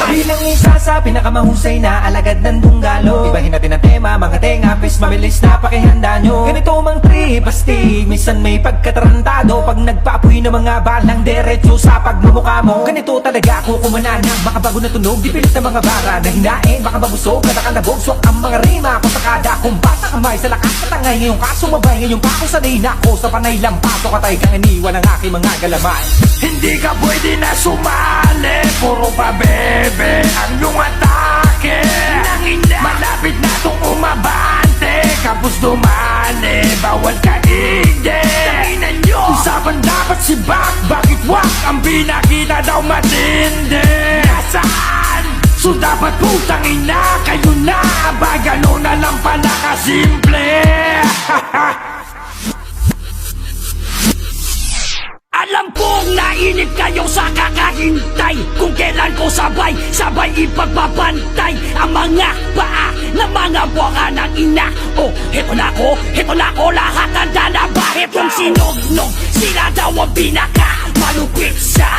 Bilang isa sa pinakamahusay na alagad ng dunggalo, ibahin natin ang tema, mga tenga, pis mabilis na pakihanda nyo. Ganito mang trip, astig, minsan may pagkatarantado, pag nagpaapoy ng mga balang diretso sa pagmumukha mo. Ganito talaga ako kumananang, baka bago na tunog, di pilit ng mga bara na hinain, baka mabusog, katakalabog, swak ang mga rima, kung sakada, kung basa kamay sa lakas patangay, ngayong kasumabay, ngayong kako sanay na ako sa panay lampaso, katay kang iniwan ang aking mga galaman. Hindi ka pwede na sumali, puro pa bebe ang iyong atake. Malapit na itong umabante, kapos dumali, bawal ka ide. Usapan dapat si Bak, bakit wak ang binakita daw matindi? Nasaan? So dapat putang ina, kayo na ba gano'n na lang pala kasimple? Alam kong nainip kayo sa kakahintay, kung kailan ko sabay ipagbabantay ang mga paa ng mga buwaka ng ina. Oh, heto na ko, lahat handa na ba? Hetong sinognog, sila daw ang pinaka malupit sa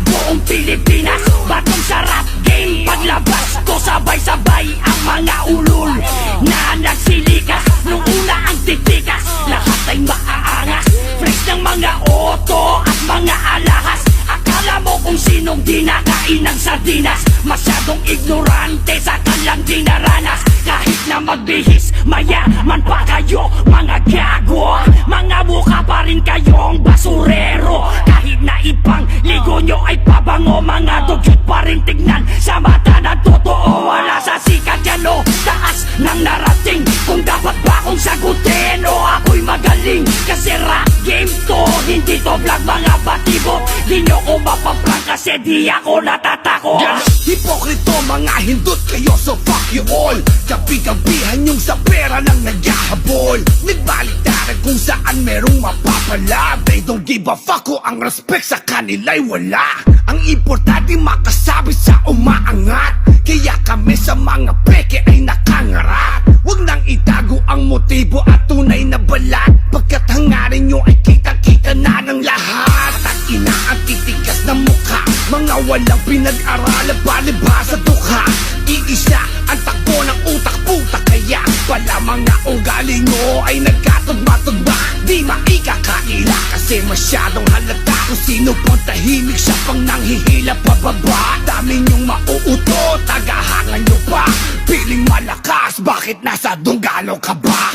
buong Pilipinas. Batong sarap game, paglabas ko sabay-sabay ang mga ulol na nagsilikas. Nung una ang titikas, lahat ay maaangas, fresh ng mga oto at mga alahas. Akala mo kung sinong dinakain ng sardinas, masyadong ignorante sa kanilang dinaranas. Kahit na magbihis, mayaman pa kayo, mga gago. Mga mukha pa rin kayong basurero. Kahit na ibang ligo nyo ay pabango, mga dugyot pa rin tignan sa mata na totoo. Wala sa sikat yan o taas ng narating, kung dapat ba akong sagutin o ako'y magaling. Kasi rap game to, hindi to vlog mga batibot. Di nyo ko mapaprank kasi di ako natatakot. Hipokrito mga hindot kayo, so fuck you all. Gabi-gabihan yung sa pera nang naghahabol. Nagbaliktaran kung saan merong mapapala. They don't give a fuck kung ang respect sa kanila'y wala. Ang importante makasabi sa umaangat, kaya kami sa mga peke ay nakangarap. Huwag nang itago ang motibo at tunay na balat, pagkat hangarin nyo ay kitang-kita na ng lahat. At ina ang titigas ng mukha, mga walang pinag-aralan, palibhasa dukha. Iisa ang takbo ng utak-putak, kaya pala mga ugali nyo ay nagkatugma-tugma. Di maikakaila kasi masyadong halata kung sino pang tahimik, siya pang nanghihila pababa. Dami nyong mauuto, tagahangan nyo pa, piling malakas, bakit nasa dunggalo ka ba?